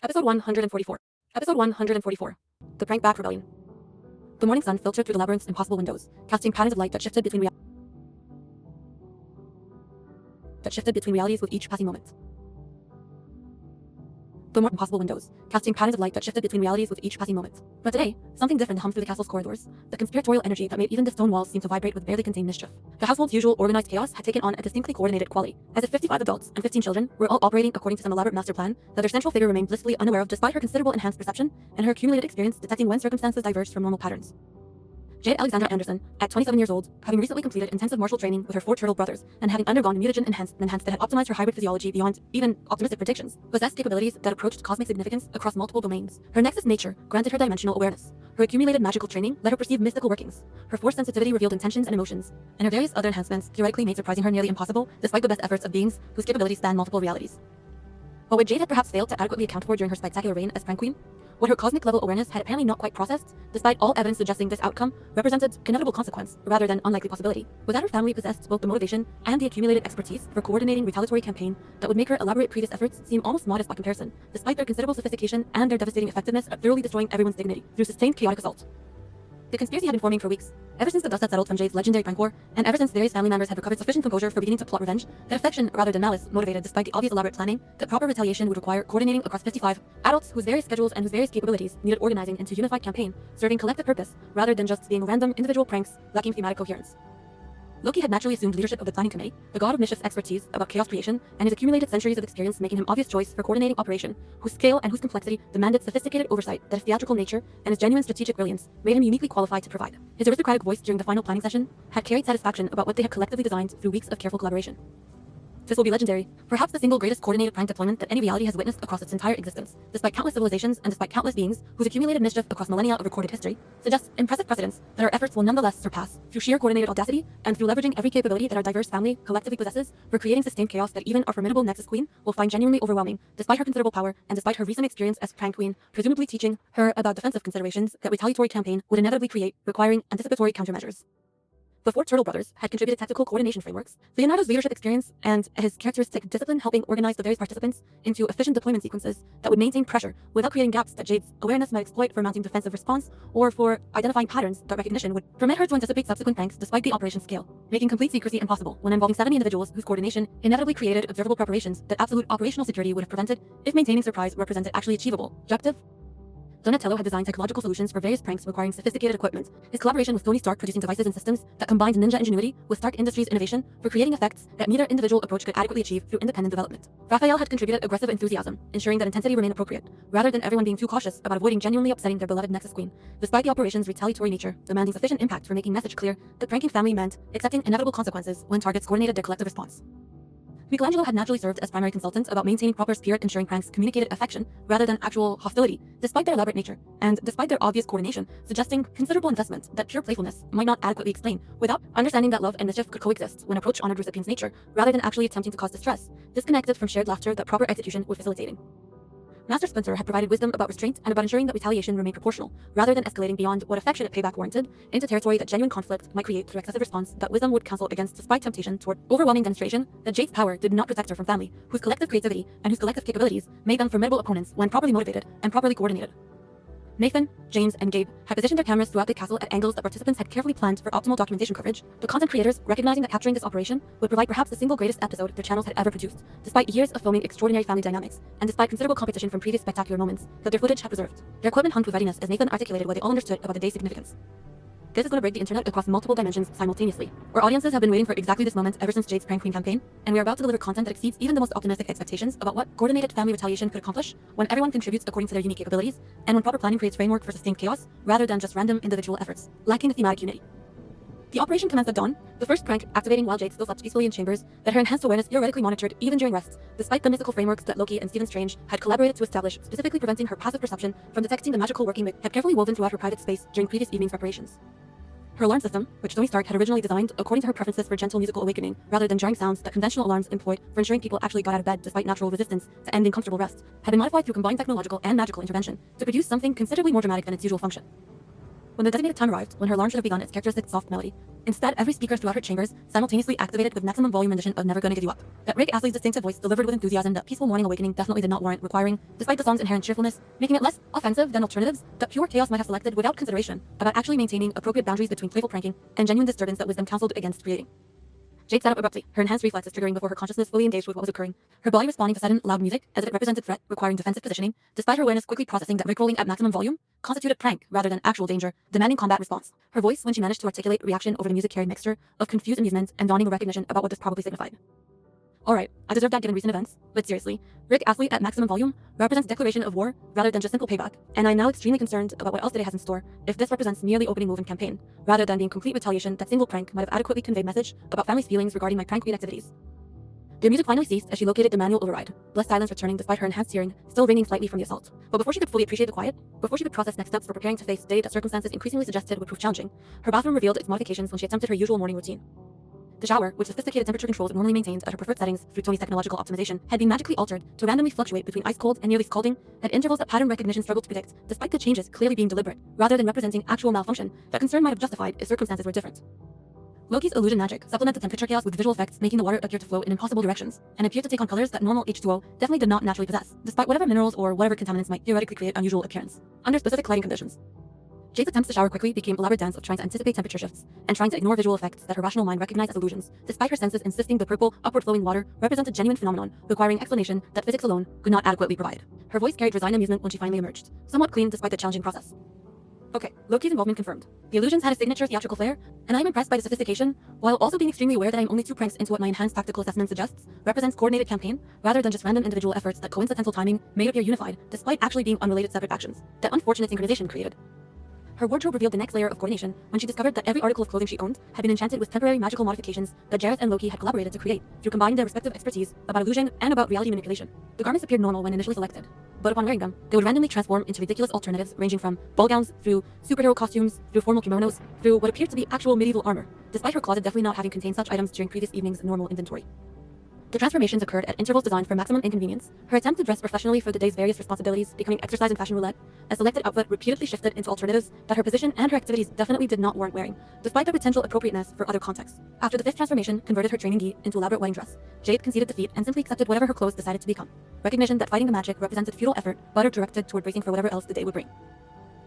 Episode 144. Episode 144. The Prank Back Rebellion. The morning sun filtered through the labyrinth's impossible windows, casting patterns of light that shifted between realities with each passing moment. But today, something different hummed through the castle's corridors, the conspiratorial energy that made even the stone walls seem to vibrate with barely contained mischief. The household's usual organized chaos had taken on a distinctly coordinated quality, as if 55 adults and 15 children were all operating according to some elaborate master plan that their central figure remained blissfully unaware of despite her considerable enhanced perception and her accumulated experience detecting when circumstances diverged from normal patterns. Jade Alexandra Anderson, at 27 years old, having recently completed intensive martial training with her 4 turtle brothers, and having undergone mutagen enhanced that had optimized her hybrid physiology beyond even optimistic predictions, possessed capabilities that approached cosmic significance across multiple domains. Her nexus nature granted her dimensional awareness. Her accumulated magical training let her perceive mystical workings. Her force sensitivity revealed intentions and emotions, and her various other enhancements theoretically made surprising her nearly impossible, despite the best efforts of beings whose capabilities span multiple realities. But what Jade had perhaps failed to adequately account for during her spectacular reign as Prank Queen, what her cosmic-level awareness had apparently not quite processed, despite all evidence suggesting this outcome represented inevitable consequence rather than unlikely possibility, was that her family possessed both the motivation and the accumulated expertise for coordinating retaliatory campaign that would make her elaborate previous efforts seem almost modest by comparison, despite their considerable sophistication and their devastating effectiveness at thoroughly destroying everyone's dignity through sustained chaotic assault. The conspiracy had been forming for weeks, ever since the dust had settled from Jade's legendary prank war, and ever since various family members had recovered sufficient composure for beginning to plot revenge, that affection rather than malice motivated despite the obvious elaborate planning that proper retaliation would require coordinating across 55 adults whose various schedules and whose various capabilities needed organizing into a unified campaign, serving collective purpose rather than just being random individual pranks lacking thematic coherence. Loki had naturally assumed leadership of the planning committee, the god of mischief's expertise about chaos creation, and his accumulated centuries of experience making him obvious choice for coordinating operation, whose scale and whose complexity demanded sophisticated oversight that his theatrical nature and his genuine strategic brilliance made him uniquely qualified to provide. His aristocratic voice during the final planning session had carried satisfaction about what they had collectively designed through weeks of careful collaboration. This will be legendary, perhaps the single greatest coordinated prank deployment that any reality has witnessed across its entire existence, despite countless civilizations and despite countless beings whose accumulated mischief across millennia of recorded history suggests impressive precedents that our efforts will nonetheless surpass through sheer coordinated audacity and through leveraging every capability that our diverse family collectively possesses for creating sustained chaos that even our formidable Nexus Queen will find genuinely overwhelming, despite her considerable power and despite her recent experience as Prank Queen, presumably teaching her about defensive considerations that retaliatory campaign would inevitably create, requiring anticipatory countermeasures. The 4 turtle brothers had contributed tactical coordination frameworks, Leonardo's leadership experience and his characteristic discipline helping organize the various participants into efficient deployment sequences that would maintain pressure without creating gaps that Jade's awareness might exploit for mounting defensive response or for identifying patterns that recognition would permit her to anticipate subsequent pranks despite the operation's scale, making complete secrecy impossible when involving 70 individuals whose coordination inevitably created observable preparations that absolute operational security would have prevented if maintaining surprise represented actually achievable objective. Donatello had designed technological solutions for various pranks requiring sophisticated equipment. His collaboration with Tony Stark producing devices and systems that combined ninja ingenuity with Stark Industries innovation for creating effects that neither individual approach could adequately achieve through independent development. Raphael had contributed aggressive enthusiasm, ensuring that intensity remained appropriate, rather than everyone being too cautious about avoiding genuinely upsetting their beloved Nexus Queen, despite the operation's retaliatory nature demanding sufficient impact for making message clear that pranking family meant accepting inevitable consequences when targets coordinated their collective response. Michelangelo had naturally served as primary consultant about maintaining proper spirit, ensuring pranks communicated affection rather than actual hostility, despite their elaborate nature, and despite their obvious coordination, suggesting considerable investment that pure playfulness might not adequately explain, without understanding that love and mischief could coexist when approached honored recipient's nature, rather than actually attempting to cause distress, disconnected from shared laughter that proper execution was facilitating. Master Splinter had provided wisdom about restraint and about ensuring that retaliation remained proportional, rather than escalating beyond what affectionate payback warranted, into territory that genuine conflict might create through excessive response that wisdom would counsel against despite temptation toward overwhelming demonstration that Jade's power did not protect her from family, whose collective creativity and whose collective capabilities made them formidable opponents when properly motivated and properly coordinated. Nathan, James, and Gabe had positioned their cameras throughout the castle at angles that participants had carefully planned for optimal documentation coverage, the content creators recognizing that capturing this operation would provide perhaps the single greatest episode their channels had ever produced, despite years of filming extraordinary family dynamics, and despite considerable competition from previous spectacular moments that their footage had preserved. Their equipment hung with readiness as Nathan articulated what they all understood about the day's significance. This is going to break the internet across multiple dimensions simultaneously. Our audiences have been waiting for exactly this moment ever since Jade's Prank Queen campaign, and we are about to deliver content that exceeds even the most optimistic expectations about what coordinated family retaliation could accomplish when everyone contributes according to their unique capabilities, and when proper planning creates framework for sustained chaos, rather than just random individual efforts, lacking the thematic unity. The operation commenced at dawn, the first prank activating while Jade still slept peacefully in chambers that her enhanced awareness theoretically monitored even during rests, despite the mystical frameworks that Loki and Stephen Strange had collaborated to establish, specifically preventing her passive perception from detecting the magical working had carefully woven throughout her private space during previous evening's preparations. Her alarm system, which Tony Stark had originally designed according to her preferences for gentle musical awakening rather than jarring sounds that conventional alarms employed for ensuring people actually got out of bed despite natural resistance to ending comfortable rest, had been modified through combined technological and magical intervention to produce something considerably more dramatic than its usual function. When the designated time arrived, when her alarm should have begun its characteristic soft melody, instead every speaker throughout her chambers simultaneously activated with maximum volume rendition of Never Gonna Give You Up. That Rick Astley's distinctive voice delivered with enthusiasm that Peaceful Morning Awakening definitely did not warrant requiring, despite the song's inherent cheerfulness, making it less offensive than alternatives that pure chaos might have selected without consideration about actually maintaining appropriate boundaries between playful pranking and genuine disturbance that wisdom counseled against creating. Jade sat up abruptly, her enhanced reflexes triggering before her consciousness fully engaged with what was occurring, her body responding to sudden, loud music as if it represented threat requiring defensive positioning, despite her awareness quickly processing that rickrolling at maximum volume constituted prank rather than actual danger, demanding combat response. Her voice, when she managed to articulate reaction over the music carried mixture of confused amusement and dawning recognition about what this probably signified. Alright, I deserve that given recent events, but seriously, Rick Astley at maximum volume represents declaration of war rather than just simple payback, and I'm now extremely concerned about what else today has in store if this represents merely opening move in campaign, rather than being complete retaliation that single prank might have adequately conveyed message about family's feelings regarding my prank queen activities. Their music finally ceased as she located the manual override, blessed silence returning despite her enhanced hearing, still reigning slightly from the assault. But before she could fully appreciate the quiet, before she could process next steps for preparing to face a day that circumstances increasingly suggested would prove challenging, her bathroom revealed its modifications when she attempted her usual morning routine. The shower, which sophisticated temperature controls it normally maintained at her preferred settings through Tony's technological optimization, had been magically altered to randomly fluctuate between ice-cold and nearly scalding at intervals that pattern recognition struggled to predict, despite the changes clearly being deliberate, rather than representing actual malfunction that concern might have justified if circumstances were different. Loki's illusion magic supplemented temperature chaos with visual effects, making the water appear to flow in impossible directions, and appeared to take on colors that normal H2O definitely did not naturally possess, despite whatever minerals or whatever contaminants might theoretically create unusual appearance, under specific lighting conditions. Jade's attempts to shower quickly became elaborate dance of trying to anticipate temperature shifts and trying to ignore visual effects that her rational mind recognized as illusions, despite her senses insisting the purple, upward-flowing water represented genuine phenomenon requiring explanation that physics alone could not adequately provide. Her voice carried resigned amusement when she finally emerged, somewhat clean despite the challenging process. Okay, Loki's involvement confirmed. The illusions had a signature theatrical flair, and I'm impressed by the sophistication, while also being extremely aware that I'm only 2 pranks into what my enhanced tactical assessment suggests represents coordinated campaign, rather than just random individual efforts that coincidental timing made appear unified, despite actually being unrelated separate actions that unfortunate synchronization created. Her wardrobe revealed the next layer of coordination when she discovered that every article of clothing she owned had been enchanted with temporary magical modifications that Jareth and Loki had collaborated to create through combining their respective expertise about illusion and about reality manipulation. The garments appeared normal when initially selected, but upon wearing them, they would randomly transform into ridiculous alternatives ranging from ball gowns through superhero costumes through formal kimonos through what appeared to be actual medieval armor, despite her closet definitely not having contained such items during previous evening's normal inventory. The transformations occurred at intervals designed for maximum inconvenience, her attempt to dress professionally for the day's various responsibilities becoming exercise in fashion roulette, as selected outfit repeatedly shifted into alternatives that her position and her activities definitely did not warrant wearing, despite their potential appropriateness for other contexts. After the 5th transformation converted her training gi into elaborate wedding dress, Jade conceded defeat and simply accepted whatever her clothes decided to become. Recognition that fighting the magic represented futile effort, but directed toward bracing for whatever else the day would bring.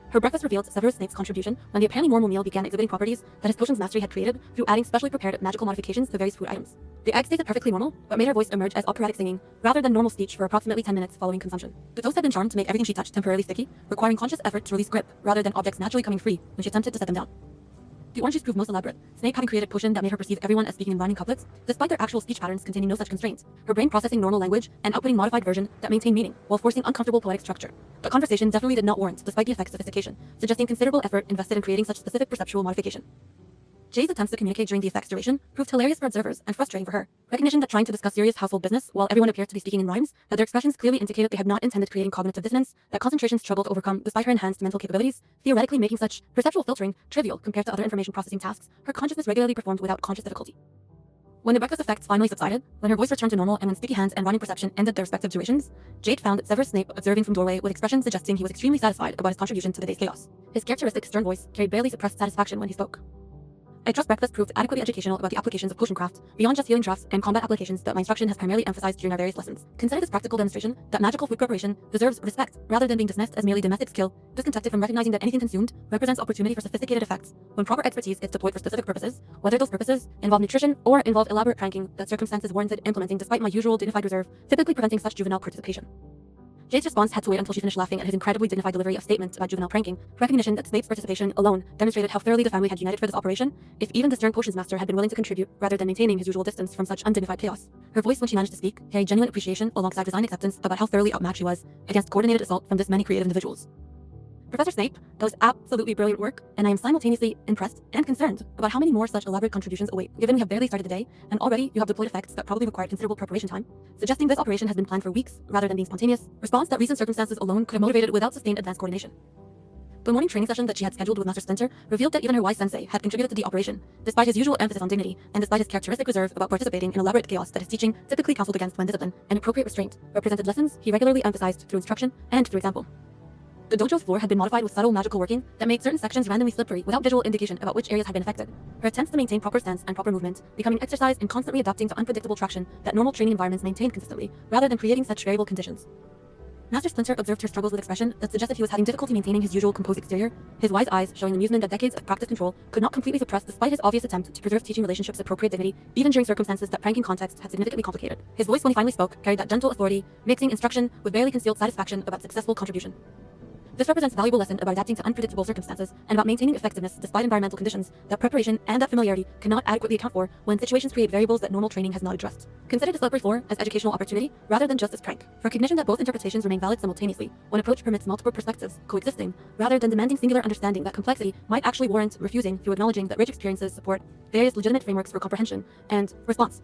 Her breakfast revealed Severus Snape's contribution when the apparently normal meal began exhibiting properties that his potions mastery had created through adding specially prepared magical modifications to various food items. The eggs tasted perfectly normal, but made her voice emerge as operatic singing, rather than normal speech for approximately 10 minutes following consumption. The toast had been charmed to make everything she touched temporarily sticky, requiring conscious effort to release grip, rather than objects naturally coming free when she attempted to set them down. The orange juice proved most elaborate, Snape having created a potion that made her perceive everyone as speaking in rhyming couplets, despite their actual speech patterns containing no such constraints, her brain processing normal language and outputting modified version that maintained meaning, while forcing uncomfortable poetic structure. The conversation definitely did not warrant, despite the effect's sophistication, suggesting considerable effort invested in creating such specific perceptual modification. Jade's attempts to communicate during the effect's duration proved hilarious for observers and frustrating for her. Recognition that trying to discuss serious household business while everyone appeared to be speaking in rhymes, that their expressions clearly indicated they had not intended creating cognitive dissonance, that concentration struggled to overcome despite her enhanced mental capabilities, theoretically making such perceptual filtering trivial compared to other information processing tasks her consciousness regularly performed without conscious difficulty. When the breakfast effects finally subsided, when her voice returned to normal and when sticky hands and rhyming perception ended their respective durations, Jade found Severus Snape observing from doorway with expressions suggesting he was extremely satisfied about his contribution to the day's chaos. His characteristic stern voice carried barely suppressed satisfaction when he spoke. I trust breakfast proved adequately educational about the applications of potioncraft, beyond just healing drafts and combat applications that my instruction has primarily emphasized during our various lessons. Consider this practical demonstration that magical food preparation deserves respect, rather than being dismissed as merely domestic skill, discontested from recognizing that anything consumed represents opportunity for sophisticated effects, when proper expertise is deployed for specific purposes, whether those purposes involve nutrition or involve elaborate pranking that circumstances warranted implementing despite my usual dignified reserve, typically preventing such juvenile participation. Jade's response had to wait until she finished laughing at his incredibly dignified delivery of statements about juvenile pranking, recognition that Snape's participation alone demonstrated how thoroughly the family had united for this operation, if even the stern potions master had been willing to contribute rather than maintaining his usual distance from such undignified chaos. Her voice when she managed to speak carried genuine appreciation alongside resigned acceptance about how thoroughly outmatched she was against coordinated assault from this many creative individuals. Professor Snape does absolutely brilliant work, and I am simultaneously impressed and concerned about how many more such elaborate contributions await, given we have barely started the day, and already you have deployed effects that probably required considerable preparation time, suggesting this operation has been planned for weeks rather than being spontaneous, response that recent circumstances alone could have motivated without sustained advanced coordination. The morning training session that she had scheduled with Master Splinter revealed that even her wise sensei had contributed to the operation, despite his usual emphasis on dignity, and despite his characteristic reserve about participating in elaborate chaos that his teaching typically counseled against when discipline and appropriate restraint represented lessons he regularly emphasized through instruction and through example. The dojo's floor had been modified with subtle magical working that made certain sections randomly slippery without visual indication about which areas had been affected. Her attempts to maintain proper stance and proper movement, becoming exercise and constantly adapting to unpredictable traction that normal training environments maintained consistently, rather than creating such variable conditions. Master Splinter observed her struggles with expression that suggested he was having difficulty maintaining his usual composed exterior, his wise eyes showing amusement that decades of practice control could not completely suppress despite his obvious attempt to preserve teaching relationships' appropriate dignity, even during circumstances that pranking context had significantly complicated. His voice when he finally spoke carried that gentle authority, mixing instruction with barely concealed satisfaction about successful contribution. This represents a valuable lesson about adapting to unpredictable circumstances and about maintaining effectiveness despite environmental conditions that preparation and that familiarity cannot adequately account for when situations create variables that normal training has not addressed. Consider the slippery floor as educational opportunity rather than just as prank. Recognition that both interpretations remain valid simultaneously when approach permits multiple perspectives coexisting rather than demanding singular understanding that complexity might actually warrant refusing through acknowledging that rich experiences support various legitimate frameworks for comprehension and response.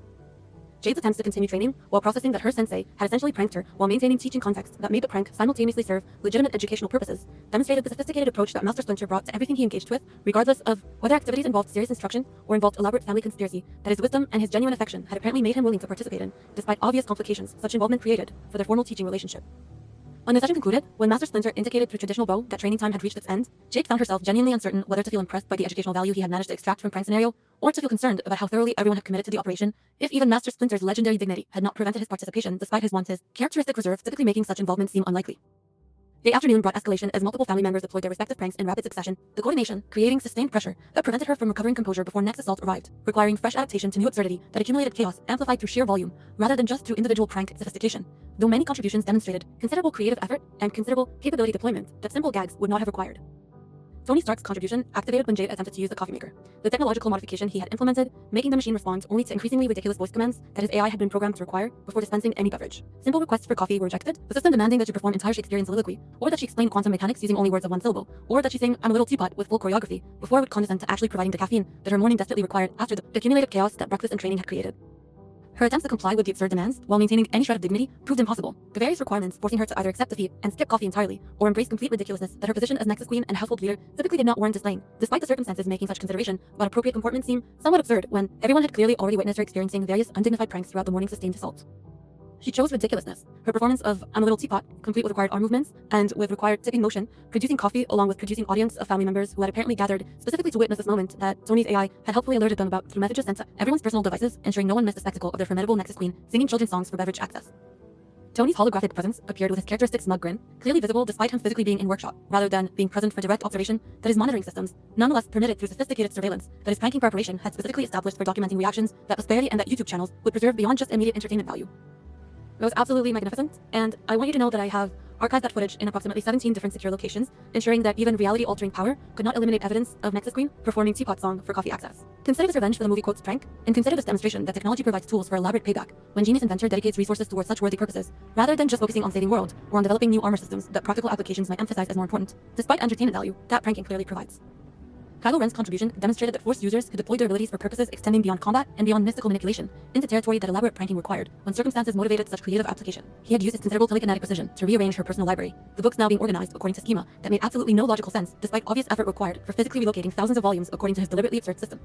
Jade's attempts to continue training while processing that her sensei had essentially pranked her while maintaining teaching context that made the prank simultaneously serve legitimate educational purposes demonstrated the sophisticated approach that Master Splinter brought to everything he engaged with, regardless of whether activities involved serious instruction or involved elaborate family conspiracy, that his wisdom and his genuine affection had apparently made him willing to participate in, despite obvious complications such involvement created for their formal teaching relationship. When the session concluded, when Master Splinter indicated through traditional bow that training time had reached its end, Jade found herself genuinely uncertain whether to feel impressed by the educational value he had managed to extract from prank scenario, or to feel concerned about how thoroughly everyone had committed to the operation, if even Master Splinter's legendary dignity had not prevented his participation despite his characteristic reserve typically making such involvement seem unlikely. The afternoon brought escalation as multiple family members deployed their respective pranks in rapid succession, the coordination creating sustained pressure that prevented her from recovering composure before next assault arrived, requiring fresh adaptation to new absurdity that accumulated chaos amplified through sheer volume, rather than just through individual prank sophistication. Though many contributions demonstrated considerable creative effort and considerable capability deployment that simple gags would not have required. Tony Stark's contribution activated when Jade attempted to use the coffee maker, the technological modification he had implemented, making the machine respond only to increasingly ridiculous voice commands that his AI had been programmed to require before dispensing any beverage. Simple requests for coffee were rejected, the system demanding that she perform entire Shakespearean soliloquy, or that she explain quantum mechanics using only words of one syllable, or that she sing "I'm a Little Teapot" with full choreography, before it would condescend to actually providing the caffeine that her morning desperately required after the accumulated chaos that breakfast and training had created. Her attempts to comply with the absurd demands while maintaining any shred of dignity proved impossible, the various requirements forcing her to either accept defeat and skip coffee entirely, or embrace complete ridiculousness that her position as Nexus Queen and household leader typically did not warrant displaying, despite the circumstances making such consideration about appropriate comportment seem somewhat absurd when everyone had clearly already witnessed her experiencing various undignified pranks throughout the morning's sustained assault. She chose ridiculousness. Her performance of "I'm a Little Teapot," complete with required arm movements and with required tipping motion, producing coffee along with producing audience of family members who had apparently gathered specifically to witness this moment that Tony's AI had helpfully alerted them about through messages sent to everyone's personal devices, ensuring no one missed the spectacle of their formidable Nexus Queen singing children's songs for beverage access. Tony's holographic presence appeared with his characteristic smug grin, clearly visible despite him physically being in workshop, rather than being present for direct observation that his monitoring systems nonetheless permitted through sophisticated surveillance that his pranking preparation had specifically established for documenting reactions that Prosperity and that YouTube channels would preserve beyond just immediate entertainment value. It was absolutely magnificent, and I want you to know that I have archived that footage in approximately 17 different secure locations, ensuring that even reality-altering power could not eliminate evidence of Nexus Queen performing Teapot Song for coffee access. Consider this revenge for the movie quotes prank, and consider this demonstration that technology provides tools for elaborate payback when genius inventor dedicates resources towards such worthy purposes, rather than just focusing on saving world or on developing new armor systems that practical applications might emphasize as more important, despite entertainment value that pranking clearly provides. Kylo Ren's contribution demonstrated that Force users could deploy their abilities for purposes extending beyond combat and beyond mystical manipulation into territory that elaborate pranking required when circumstances motivated such creative application. He had used his considerable telekinetic precision to rearrange her personal library, the books now being organized according to schema that made absolutely no logical sense despite obvious effort required for physically relocating thousands of volumes according to his deliberately absurd system.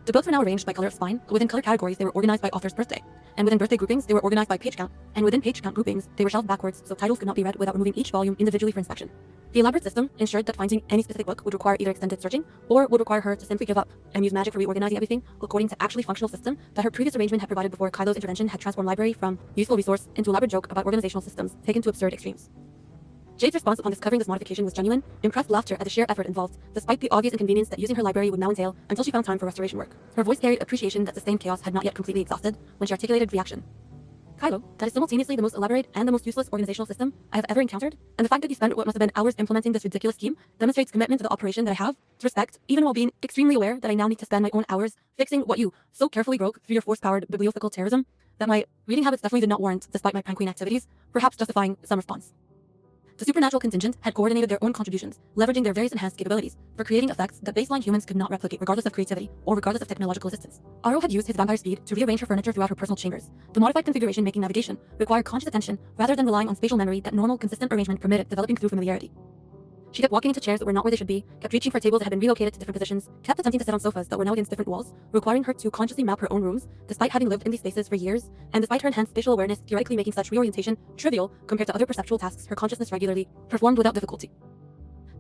The books were now arranged by color of spine, but within color categories they were organized by author's birthday, and within birthday groupings they were organized by page count, and within page count groupings they were shelved backwards so titles could not be read without removing each volume individually for inspection. The elaborate system ensured that finding any specific book would require either extended searching or would require her to simply give up and use magic for reorganizing everything according to actually functional system that her previous arrangement had provided before Kylo's intervention had transformed library from useful resource into elaborate joke about organizational systems taken to absurd extremes. Jade's response upon discovering this modification was genuine, impressed laughter at the sheer effort involved, despite the obvious inconvenience that using her library would now entail until she found time for restoration work. Her voice carried appreciation that sustained chaos had not yet completely exhausted when she articulated reaction. Kylo, that is simultaneously the most elaborate and the most useless organizational system I have ever encountered, and the fact that you spent what must have been hours implementing this ridiculous scheme demonstrates commitment to the operation that I have to respect, even while being extremely aware that I now need to spend my own hours fixing what you so carefully broke through your force-powered bibliophilical terrorism that my reading habits definitely did not warrant despite my prank queen activities, perhaps justifying some response. The supernatural contingent had coordinated their own contributions, leveraging their various enhanced capabilities for creating effects that baseline humans could not replicate regardless of creativity or regardless of technological assistance. Aro had used his vampire speed to rearrange her furniture throughout her personal chambers. The modified configuration making navigation required conscious attention rather than relying on spatial memory that normal, consistent arrangement permitted developing through familiarity. She kept walking into chairs that were not where they should be, kept reaching for tables that had been relocated to different positions, kept attempting to sit on sofas that were now against different walls, requiring her to consciously map her own rooms, despite having lived in these spaces for years, and despite her enhanced spatial awareness theoretically making such reorientation trivial compared to other perceptual tasks her consciousness regularly performed without difficulty.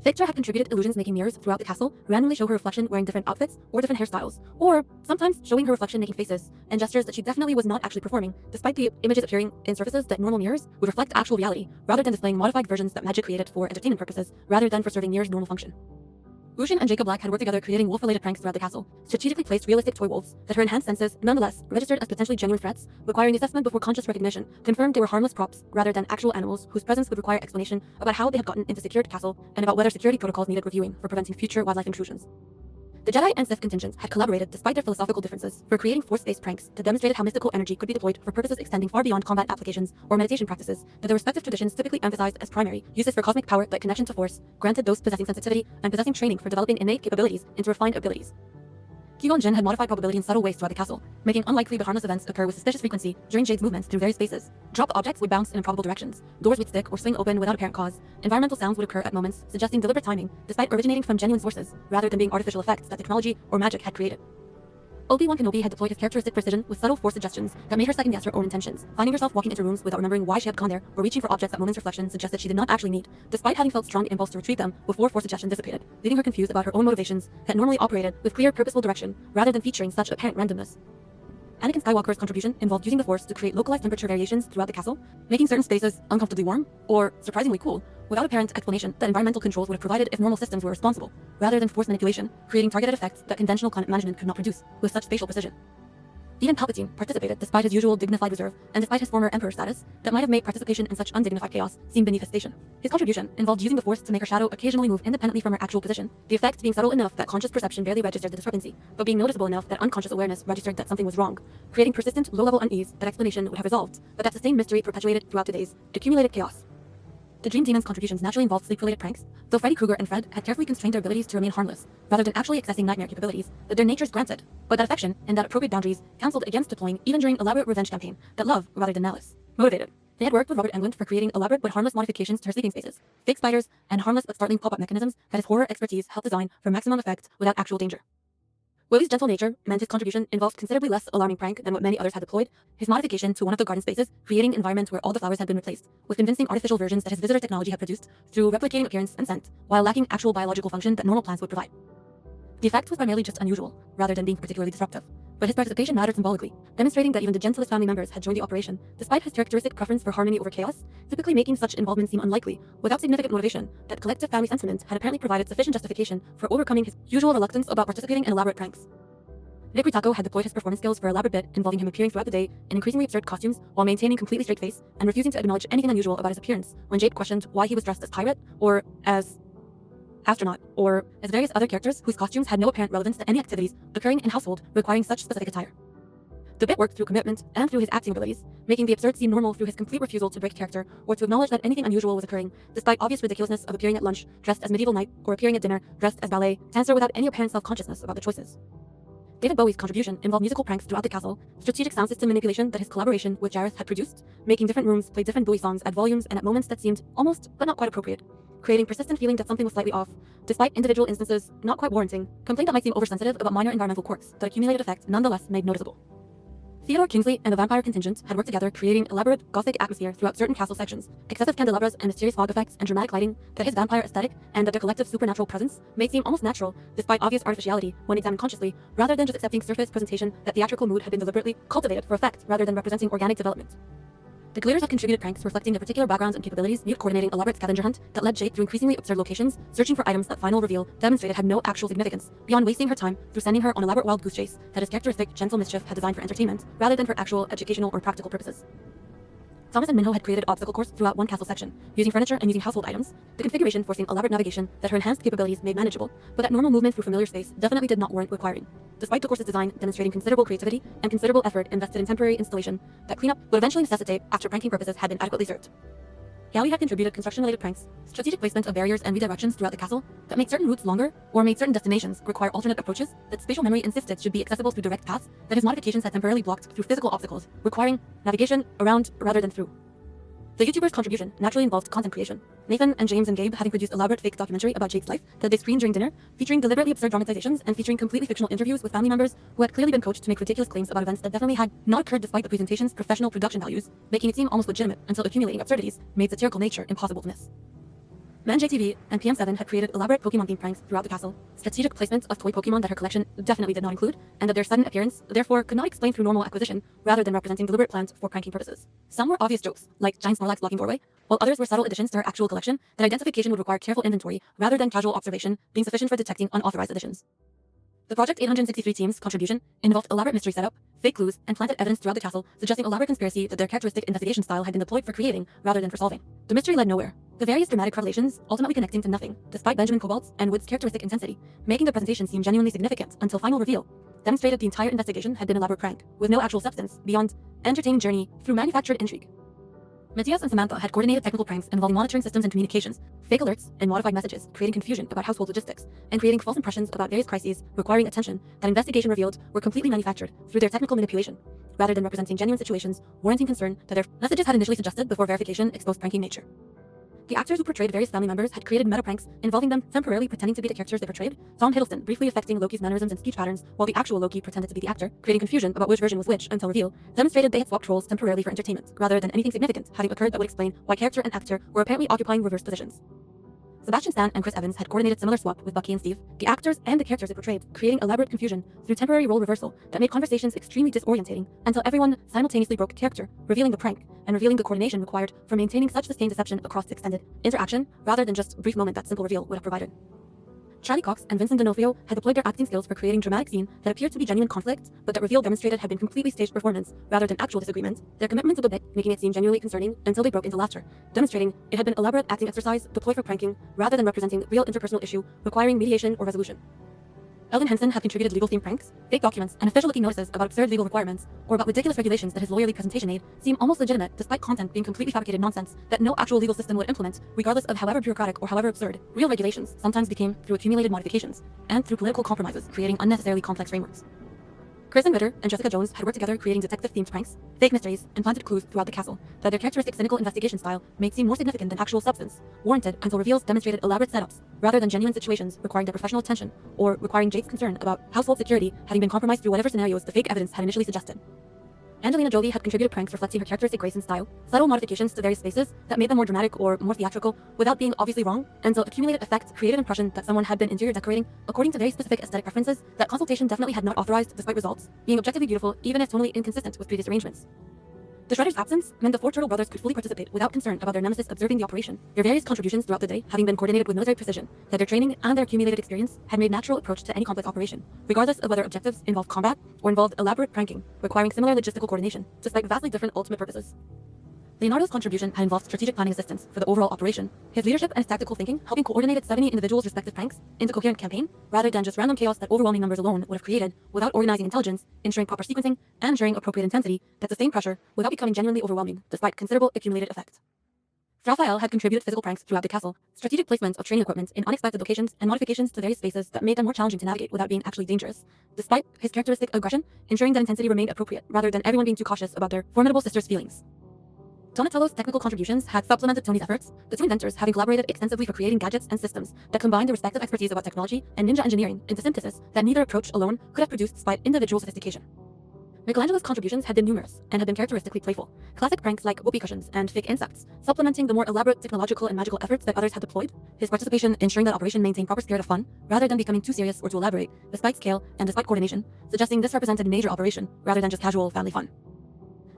Victor had contributed illusions making mirrors throughout the castle randomly show her reflection wearing different outfits or different hairstyles, or sometimes showing her reflection making faces and gestures that she definitely was not actually performing, despite the images appearing in surfaces that normal mirrors would reflect actual reality, rather than displaying modified versions that magic created for entertainment purposes, rather than for serving mirrors' normal function. Lucian and Jacob Black had worked together creating wolf-related pranks throughout the castle, strategically placed realistic toy wolves that her enhanced senses nonetheless registered as potentially genuine threats, requiring assessment before conscious recognition, confirmed they were harmless props rather than actual animals whose presence would require explanation about how they had gotten into secured castle and about whether security protocols needed reviewing for preventing future wildlife intrusions. The Jedi and Sith contingents had collaborated despite their philosophical differences for creating force-based pranks that demonstrated how mystical energy could be deployed for purposes extending far beyond combat applications or meditation practices that their respective traditions typically emphasized as primary uses for cosmic power that connection to force granted those possessing sensitivity and possessing training for developing innate capabilities into refined abilities. Qui-Gon Jinn had modified probability in subtle ways throughout the castle, making unlikely but harmless events occur with suspicious frequency during Jade's movements through various spaces. Dropped objects would bounce in improbable directions, doors would stick or swing open without apparent cause, environmental sounds would occur at moments, suggesting deliberate timing, despite originating from genuine sources, rather than being artificial effects that technology or magic had created. Obi-Wan Kenobi had deployed his characteristic precision with subtle force suggestions that made her second-guess her own intentions, finding herself walking into rooms without remembering why she had gone there or reaching for objects that moment's reflection suggested she did not actually need, despite having felt strong impulse to retrieve them before force suggestion dissipated, leaving her confused about her own motivations that normally operated with clear, purposeful direction rather than featuring such apparent randomness. Anakin Skywalker's contribution involved using the Force to create localized temperature variations throughout the castle, making certain spaces uncomfortably warm or surprisingly cool, without apparent explanation that environmental controls would have provided if normal systems were responsible, rather than force manipulation, creating targeted effects that conventional climate management could not produce with such spatial precision. Even Palpatine participated despite his usual dignified reserve and despite his former emperor status that might have made participation in such undignified chaos seem beneath his station. His contribution involved using the Force to make her shadow occasionally move independently from her actual position, the effect being subtle enough that conscious perception barely registered the discrepancy, but being noticeable enough that unconscious awareness registered that something was wrong, creating persistent, low-level unease that explanation would have resolved, but that sustained mystery perpetuated throughout the days, accumulated chaos. The Dream Demon's contributions naturally involved sleep-related pranks, though Freddy Krueger and Fred had carefully constrained their abilities to remain harmless, rather than actually accessing nightmare capabilities that their natures granted, but that affection and that appropriate boundaries counseled against deploying even during elaborate revenge campaign that love, rather than malice, motivated. They had worked with Robert Englund for creating elaborate but harmless modifications to her sleeping spaces, fake spiders, and harmless but startling pop-up mechanisms that his horror expertise helped design for maximum effect without actual danger. Willie's gentle nature meant his contribution involved considerably less alarming prank than what many others had deployed, his modification to one of the garden spaces, creating an environment where all the flowers had been replaced, with convincing artificial versions that his visitor technology had produced through replicating appearance and scent, while lacking actual biological function that normal plants would provide. The effect was primarily just unusual, rather than being particularly disruptive, but his participation mattered symbolically, demonstrating that even the gentlest family members had joined the operation, despite his characteristic preference for harmony over chaos, typically making such involvement seem unlikely, without significant motivation, that collective family sentiment had apparently provided sufficient justification for overcoming his usual reluctance about participating in elaborate pranks. Nick Ritako had deployed his performance skills for an elaborate bit involving him appearing throughout the day in increasingly absurd costumes while maintaining completely straight face and refusing to acknowledge anything unusual about his appearance when Jade questioned why he was dressed as pirate, or as astronaut, or as various other characters whose costumes had no apparent relevance to any activities occurring in household requiring such specific attire. The bit worked through commitment and through his acting abilities, making the absurd seem normal through his complete refusal to break character or to acknowledge that anything unusual was occurring, despite obvious ridiculousness of appearing at lunch dressed as medieval knight or appearing at dinner dressed as ballet, to answer without any apparent self-consciousness about the choices. David Bowie's contribution involved musical pranks throughout the castle, strategic sound system manipulation that his collaboration with Jareth had produced, making different rooms play different Bowie songs at volumes and at moments that seemed almost but not quite appropriate, creating persistent feeling that something was slightly off, despite individual instances not quite warranting, complaint that might seem oversensitive about minor environmental quirks that accumulated effect nonetheless made noticeable. Theodore Kingsley and the vampire contingent had worked together creating elaborate gothic atmosphere throughout certain castle sections, excessive candelabras and mysterious fog effects and dramatic lighting that his vampire aesthetic and that their collective supernatural presence made seem almost natural despite obvious artificiality when examined consciously, rather than just accepting surface presentation that theatrical mood had been deliberately cultivated for effect rather than representing organic development. The Gleaters had contributed pranks reflecting their particular backgrounds and capabilities, mute coordinating elaborate scavenger hunt that led Jade through increasingly absurd locations, searching for items that final reveal demonstrated had no actual significance, beyond wasting her time through sending her on elaborate wild goose chase that his characteristic gentle mischief had designed for entertainment, rather than for actual educational or practical purposes. Thomas and Minho had created obstacle course throughout one castle section, using furniture and using household items, the configuration forcing elaborate navigation that her enhanced capabilities made manageable, but that normal movement through familiar space definitely did not warrant requiring, despite the course's design demonstrating considerable creativity and considerable effort invested in temporary installation that cleanup would eventually necessitate after pranking purposes had been adequately served. Yowie had contributed construction-related pranks, strategic placement of barriers and redirections throughout the castle that made certain routes longer or made certain destinations require alternate approaches that spatial memory insisted should be accessible through direct paths that his modifications had temporarily blocked through physical obstacles, requiring navigation around rather than through. The YouTuber's contribution naturally involved content creation. Nathan and James and Gabe having produced elaborate fake documentary about Jake's life that they screened during dinner, featuring deliberately absurd dramatizations and featuring completely fictional interviews with family members who had clearly been coached to make ridiculous claims about events that definitely had not occurred despite the presentation's professional production values, making it seem almost legitimate until accumulating absurdities made satirical nature impossible to miss. ManJTV and PM7 had created elaborate Pokemon-themed pranks throughout the castle, strategic placement of toy Pokemon that her collection definitely did not include, and that their sudden appearance therefore could not explain through normal acquisition rather than representing deliberate plans for pranking purposes. Some were obvious jokes, like Giant Snorlax blocking doorway, while others were subtle additions to her actual collection that identification would require careful inventory rather than casual observation being sufficient for detecting unauthorized additions. The Project 863 team's contribution involved elaborate mystery setup, fake clues, and planted evidence throughout the castle, suggesting elaborate conspiracy that their characteristic investigation style had been deployed for creating rather than for solving. The mystery led nowhere, the various dramatic revelations ultimately connecting to nothing, despite Benjamin Cobalt's and Wood's characteristic intensity, making the presentation seem genuinely significant until final reveal demonstrated the entire investigation had been an elaborate prank, with no actual substance beyond entertaining journey through manufactured intrigue. Matthias and Samantha had coordinated technical pranks involving monitoring systems and communications, fake alerts, and modified messages, creating confusion about household logistics, and creating false impressions about various crises requiring attention that investigation revealed were completely manufactured through their technical manipulation, rather than representing genuine situations warranting concern that their messages had initially suggested before verification exposed pranking nature. The actors who portrayed various family members had created meta pranks involving them temporarily pretending to be the characters they portrayed, Tom Hiddleston briefly affecting Loki's mannerisms and speech patterns, while the actual Loki pretended to be the actor, creating confusion about which version was which until reveal, demonstrated they had swapped roles temporarily for entertainment, rather than anything significant having occurred that would explain why character and actor were apparently occupying reversed positions. Sebastian Stan and Chris Evans had coordinated similar swap with Bucky and Steve, the actors and the characters they portrayed, creating elaborate confusion through temporary role reversal that made conversations extremely disorientating until everyone simultaneously broke character, revealing the prank and revealing the coordination required for maintaining such sustained deception across extended interaction rather than just a brief moment that simple reveal would have provided. Charlie Cox and Vincent D'Onofrio had deployed their acting skills for creating dramatic scenes that appeared to be genuine conflict, but that reveal demonstrated had been completely staged performance rather than actual disagreement, their commitment to the bit making it seem genuinely concerning until they broke into laughter, demonstrating it had been elaborate acting exercise deployed for pranking rather than representing real interpersonal issue requiring mediation or resolution. Elvin Henson had contributed legal-themed pranks, fake documents, and official-looking notices about absurd legal requirements, or about ridiculous regulations that his lawyerly presentation made seem almost legitimate despite content being completely fabricated nonsense that no actual legal system would implement, regardless of however bureaucratic or however absurd. Real regulations sometimes became through accumulated modifications, and through political compromises, creating unnecessarily complex frameworks. Kristen Ritter and Jessica Jones had worked together creating detective-themed pranks, fake mysteries, and planted clues throughout the castle that their characteristic cynical investigation style made seem more significant than actual substance, warranted until reveals demonstrated elaborate setups, rather than genuine situations requiring their professional attention, or requiring Jake's concern about household security having been compromised through whatever scenarios the fake evidence had initially suggested. Angelina Jolie had contributed pranks reflecting her characteristic grace and style, subtle modifications to various spaces that made them more dramatic or more theatrical without being obviously wrong, until accumulated effects created an impression that someone had been interior decorating according to very specific aesthetic preferences that consultation definitely had not authorized despite results being objectively beautiful even if totally inconsistent with previous arrangements. The Shredder's absence meant the four Turtle brothers could fully participate without concern about their nemesis observing the operation, their various contributions throughout the day having been coordinated with military precision, that their training and their accumulated experience had made natural approach to any complex operation, regardless of whether objectives involved combat or involved elaborate pranking, requiring similar logistical coordination, despite vastly different ultimate purposes. Leonardo's contribution had involved strategic planning assistance for the overall operation, his leadership and his tactical thinking helping coordinate 70 individuals' respective pranks into coherent campaign, rather than just random chaos that overwhelming numbers alone would have created without organizing intelligence, ensuring proper sequencing, and ensuring appropriate intensity that sustained pressure without becoming genuinely overwhelming, despite considerable accumulated effect. Raphael had contributed physical pranks throughout the castle, strategic placement of training equipment in unexpected locations, and modifications to various spaces that made them more challenging to navigate without being actually dangerous, despite his characteristic aggression, ensuring that intensity remained appropriate, rather than everyone being too cautious about their formidable sister's feelings. Donatello's technical contributions had supplemented Tony's efforts, the two inventors having collaborated extensively for creating gadgets and systems that combined their respective expertise about technology and ninja engineering into synthesis that neither approach alone could have produced despite individual sophistication. Michelangelo's contributions had been numerous and had been characteristically playful. Classic pranks like whoopee cushions and fake insects, supplementing the more elaborate technological and magical efforts that others had deployed, his participation ensuring that operation maintained proper spirit of fun, rather than becoming too serious or too elaborate, despite scale and despite coordination, suggesting this represented major operation rather than just casual family fun.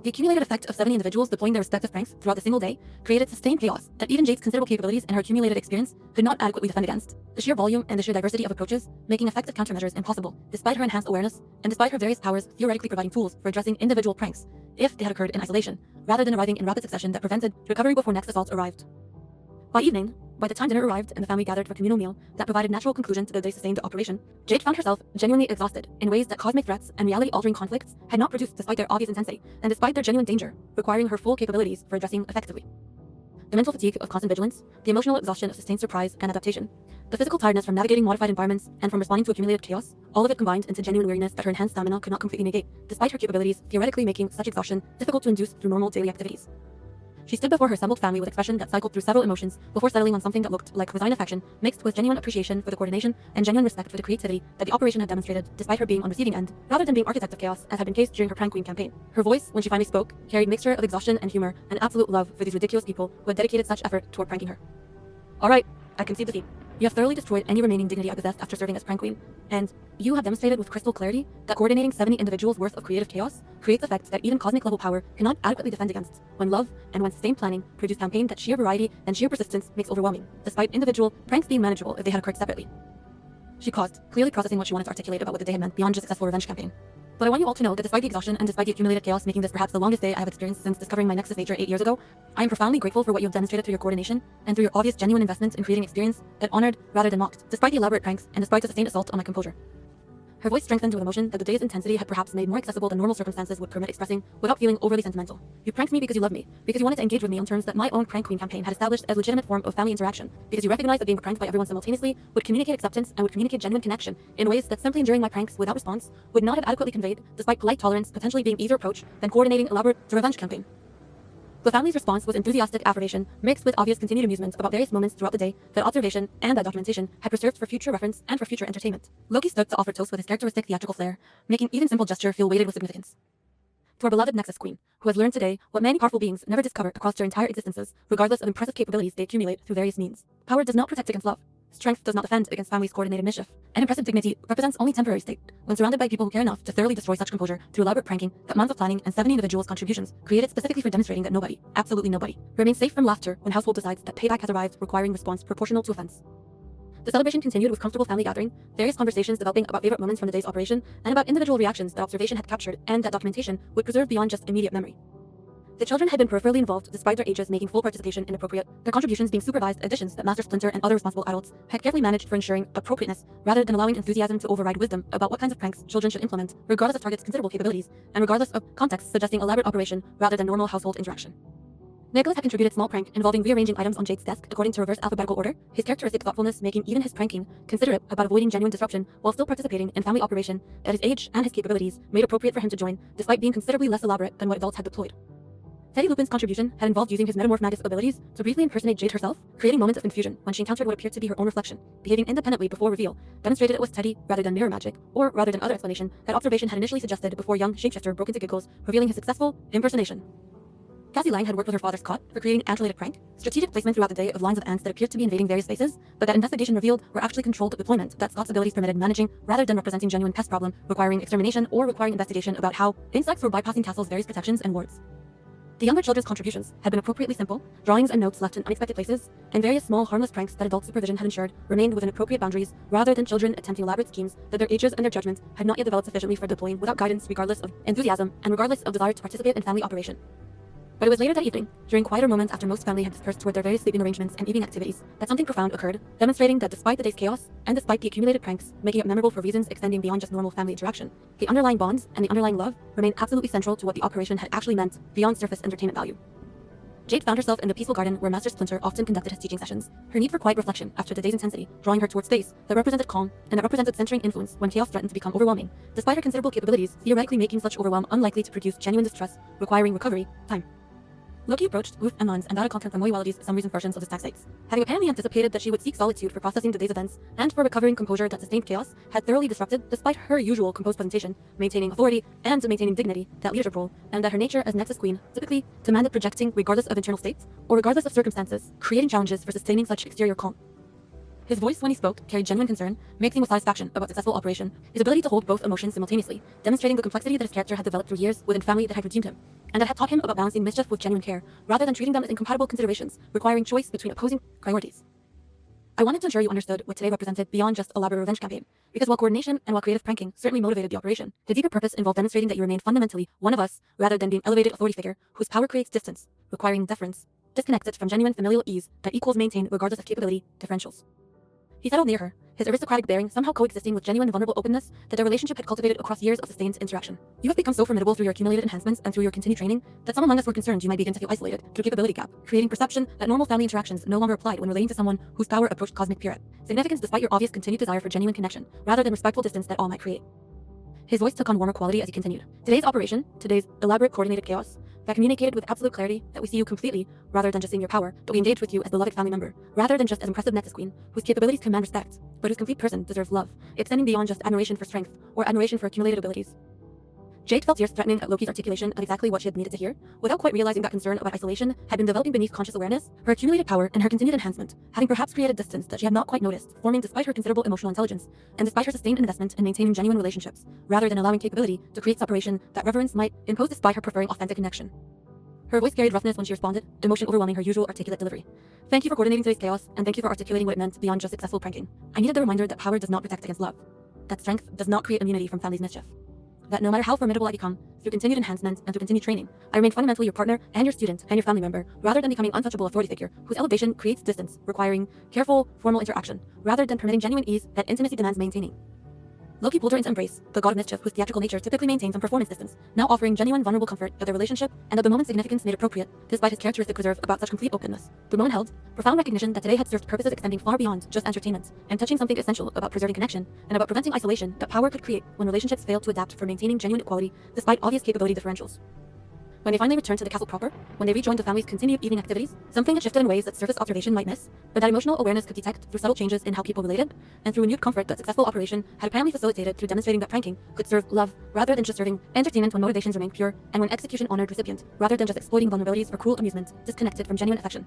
The accumulated effect of 70 individuals deploying their respective pranks throughout the single day created sustained chaos that even Jake's considerable capabilities and her accumulated experience could not adequately defend against. The sheer volume and the sheer diversity of approaches making effective countermeasures impossible, despite her enhanced awareness and despite her various powers theoretically providing tools for addressing individual pranks, if they had occurred in isolation, rather than arriving in rapid succession that prevented recovery before next assault arrived. By the time dinner arrived and the family gathered for a communal meal that provided natural conclusion to the day-sustained operation, Jade found herself genuinely exhausted in ways that cosmic threats and reality-altering conflicts had not produced despite their obvious intensity and despite their genuine danger, requiring her full capabilities for addressing effectively. The mental fatigue of constant vigilance, the emotional exhaustion of sustained surprise and adaptation, the physical tiredness from navigating modified environments and from responding to accumulated chaos, all of it combined into genuine weariness that her enhanced stamina could not completely negate, despite her capabilities theoretically making such exhaustion difficult to induce through normal daily activities. She stood before her assembled family with expression that cycled through several emotions before settling on something that looked like resigned affection, mixed with genuine appreciation for the coordination and genuine respect for the creativity that the operation had demonstrated, despite her being on receiving end, rather than being architect of chaos, as had been case during her prank queen campaign. Her voice, when she finally spoke, carried mixture of exhaustion and humor and absolute love for these ridiculous people who had dedicated such effort toward pranking her. All right, I concede defeat. You have thoroughly destroyed any remaining dignity I possessed after serving as prank queen, and you have demonstrated with crystal clarity that coordinating 70 individuals worth of creative chaos creates effects that even cosmic level power cannot adequately defend against, when love and when sustained planning produce campaign that sheer variety and sheer persistence makes overwhelming, despite individual pranks being manageable if they had occurred separately. She paused, clearly processing what she wanted to articulate about what the day had meant beyond just a successful revenge campaign. But I want you all to know that despite the exhaustion and despite the accumulated chaos making this perhaps the longest day I have experienced since discovering my Nexus nature 8 years ago, I am profoundly grateful for what you have demonstrated through your coordination and through your obvious genuine investment in creating experience that honored rather than mocked, despite the elaborate pranks and despite the sustained assault on my composure. Her voice strengthened with emotion that the day's intensity had perhaps made more accessible than normal circumstances would permit expressing without feeling overly sentimental. You pranked me because you loved me, because you wanted to engage with me on terms that my own prank queen campaign had established as a legitimate form of family interaction, because you recognized that being pranked by everyone simultaneously would communicate acceptance and would communicate genuine connection in ways that simply enduring my pranks without response would not have adequately conveyed, despite polite tolerance potentially being easier approach than coordinating elaborate revenge campaign. The family's response was enthusiastic affirmation, mixed with obvious continued amusement about various moments throughout the day that observation and that documentation had preserved for future reference and for future entertainment. Loki stood to offer toast with his characteristic theatrical flair, making even simple gesture feel weighted with significance. To our beloved Nexus Queen, who has learned today what many powerful beings never discover across their entire existences, regardless of impressive capabilities they accumulate through various means. Power does not protect against love. Strength does not defend against family's coordinated mischief, and impressive dignity represents only temporary state, when surrounded by people who care enough to thoroughly destroy such composure through elaborate pranking that months of planning and 70 individuals' contributions created specifically for demonstrating that nobody, absolutely nobody, remains safe from laughter when household decides that payback has arrived requiring response proportional to offense. The celebration continued with comfortable family gathering, various conversations developing about favorite moments from the day's operation, and about individual reactions that observation had captured and that documentation would preserve beyond just immediate memory. The children had been peripherally involved despite their ages making full participation inappropriate, their contributions being supervised additions that Master Splinter and other responsible adults had carefully managed for ensuring appropriateness rather than allowing enthusiasm to override wisdom about what kinds of pranks children should implement, regardless of target's considerable capabilities, and regardless of context suggesting elaborate operation rather than normal household interaction. Nicholas had contributed small prank involving rearranging items on Jade's desk according to reverse alphabetical order, his characteristic thoughtfulness making even his pranking considerate about avoiding genuine disruption while still participating in family operation that his age and his capabilities made appropriate for him to join, despite being considerably less elaborate than what adults had deployed. Teddy Lupin's contribution had involved using his metamorph magus abilities to briefly impersonate Jade herself, creating moments of confusion when she encountered what appeared to be her own reflection, behaving independently before reveal, demonstrated it was Teddy rather than mirror magic, or rather than other explanation that observation had initially suggested before young shapeshifter broke into giggles, revealing his successful impersonation. Cassie Lang had worked with her father's cot for creating an ant-related prank, strategic placement throughout the day of lines of ants that appeared to be invading various spaces, but that investigation revealed were actually controlled deployment that Scott's abilities permitted managing rather than representing genuine pest problem requiring extermination or requiring investigation about how insects were bypassing castle's various protections and wards. The younger children's contributions had been appropriately simple, drawings and notes left in unexpected places, and various small harmless pranks that adult supervision had ensured remained within appropriate boundaries rather than children attempting elaborate schemes that their ages and their judgment had not yet developed sufficiently for deploying without guidance regardless of enthusiasm and regardless of desire to participate in family operation. But it was later that evening, during quieter moments after most family had dispersed toward their various sleeping arrangements and evening activities, that something profound occurred, demonstrating that despite the day's chaos, and despite the accumulated pranks, making it memorable for reasons extending beyond just normal family interaction, the underlying bonds and the underlying love remained absolutely central to what the operation had actually meant beyond surface entertainment value. Jade found herself in the peaceful garden where Master Splinter often conducted his teaching sessions, her need for quiet reflection after the day's intensity, drawing her towards space that represented calm and that represented centering influence when chaos threatened to become overwhelming, despite her considerable capabilities, theoretically making such overwhelm unlikely to produce genuine distress, requiring recovery time. Loki approached Ruth and Mons and data content from Moiwality's some recent versions of the stack sites, having apparently anticipated that she would seek solitude for processing the day's events and for recovering composure that sustained chaos had thoroughly disrupted despite her usual composed presentation, maintaining authority and maintaining dignity, that leadership role, and that her nature as Nexus Queen typically demanded projecting regardless of internal states or regardless of circumstances, creating challenges for sustaining such exterior calm. His voice when he spoke carried genuine concern, mixing with satisfaction about successful operation, his ability to hold both emotions simultaneously, demonstrating the complexity that his character had developed through years within family that had redeemed him, and that had taught him about balancing mischief with genuine care, rather than treating them as incompatible considerations, requiring choice between opposing priorities. I wanted to ensure you understood what today represented beyond just a elaborate revenge campaign, because while coordination and while creative pranking certainly motivated the operation, the deeper purpose involved demonstrating that you remained fundamentally one of us, rather than being an elevated authority figure whose power creates distance, requiring deference, disconnected from genuine familial ease that equals maintained regardless of capability differentials. He settled near her, his aristocratic bearing somehow coexisting with genuine vulnerable openness that their relationship had cultivated across years of sustained interaction. You have become so formidable through your accumulated enhancements and through your continued training that some among us were concerned you might begin to feel isolated through capability gap, creating perception that normal family interactions no longer applied when relating to someone whose power approached cosmic purity. Significance despite your obvious continued desire for genuine connection, rather than respectful distance that all might create. His voice took on warmer quality as he continued. Today's operation, today's elaborate coordinated chaos, that communicated with absolute clarity that we see you completely rather than just seeing your power, but we engage with you as beloved family member, rather than just as impressive Nexus Queen, whose capabilities command respect, but whose complete person deserves love, extending beyond just admiration for strength or admiration for accumulated abilities. Jade felt years threatening at Loki's articulation of exactly what she had needed to hear, without quite realizing that concern about isolation had been developing beneath conscious awareness, her accumulated power and her continued enhancement, having perhaps created distance that she had not quite noticed, forming despite her considerable emotional intelligence, and despite her sustained investment in maintaining genuine relationships, rather than allowing capability to create separation that reverence might impose despite her preferring authentic connection. Her voice carried roughness when she responded, emotion overwhelming her usual articulate delivery. Thank you for coordinating today's chaos, and thank you for articulating what it meant beyond just successful pranking. I needed the reminder that power does not protect against love, that strength does not create immunity from family's mischief, that no matter how formidable I become, through continued enhancement and through continued training, I remain fundamentally your partner and your student and your family member, rather than becoming untouchable authority figure whose elevation creates distance, requiring careful, formal interaction, rather than permitting genuine ease that intimacy demands maintaining. Loki pulled her into embrace, the god of mischief whose theatrical nature typically maintains some performance distance, now offering genuine vulnerable comfort of their relationship and of the moment's significance made appropriate, despite his characteristic reserve about such complete openness. The moment held profound recognition that today had served purposes extending far beyond just entertainment, and touching something essential about preserving connection, and about preventing isolation that power could create when relationships fail to adapt for maintaining genuine equality despite obvious capability differentials. When they finally returned to the castle proper, when they rejoined the family's continued evening activities, something had shifted in ways that surface observation might miss, but that emotional awareness could detect through subtle changes in how people related, and through renewed comfort that successful operation had apparently facilitated through demonstrating that pranking could serve love rather than just serving entertainment when motivations remained pure, and when execution honored recipient, rather than just exploiting vulnerabilities for cruel amusement, disconnected from genuine affection.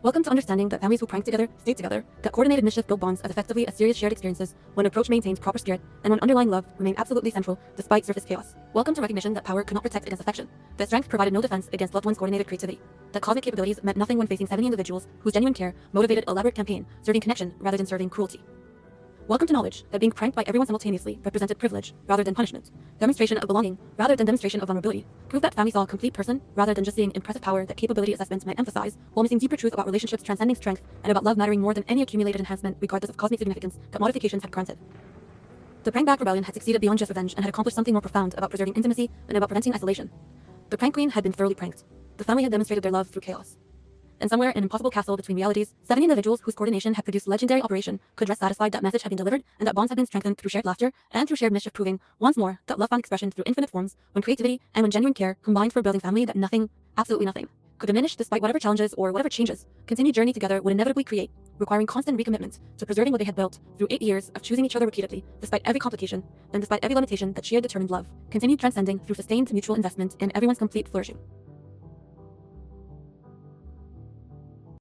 Welcome to understanding that families who prank together stay together, that coordinated mischief build bonds as effectively as serious shared experiences when approach maintains proper spirit, and when underlying love remained absolutely central despite surface chaos. Welcome to recognition that power could not protect against affection, that strength provided no defense against loved ones' coordinated creativity, that cosmic capabilities meant nothing when facing 70 individuals whose genuine care motivated elaborate campaign, serving connection rather than serving cruelty. Welcome to knowledge that being pranked by everyone simultaneously represented privilege rather than punishment, demonstration of belonging rather than demonstration of vulnerability, prove that family saw a complete person rather than just seeing impressive power that capability assessments might emphasize, while missing deeper truth about relationships transcending strength and about love mattering more than any accumulated enhancement regardless of cosmic significance that modifications had granted. The prank back rebellion had succeeded beyond just revenge and had accomplished something more profound about preserving intimacy and about preventing isolation. The prank queen had been thoroughly pranked. The family had demonstrated their love through chaos. And somewhere in an impossible castle between realities, 70 individuals whose coordination had produced legendary operation could rest satisfied that message had been delivered and that bonds had been strengthened through shared laughter and through shared mischief, proving once more that love found expression through infinite forms when creativity and when genuine care combined for building family that nothing, absolutely nothing, could diminish despite whatever challenges or whatever changes continued journey together would inevitably create, requiring constant recommitment to preserving what they had built through 8 years of choosing each other repeatedly, despite every complication and despite every limitation that sheer determined love continued transcending through sustained mutual investment in everyone's complete flourishing.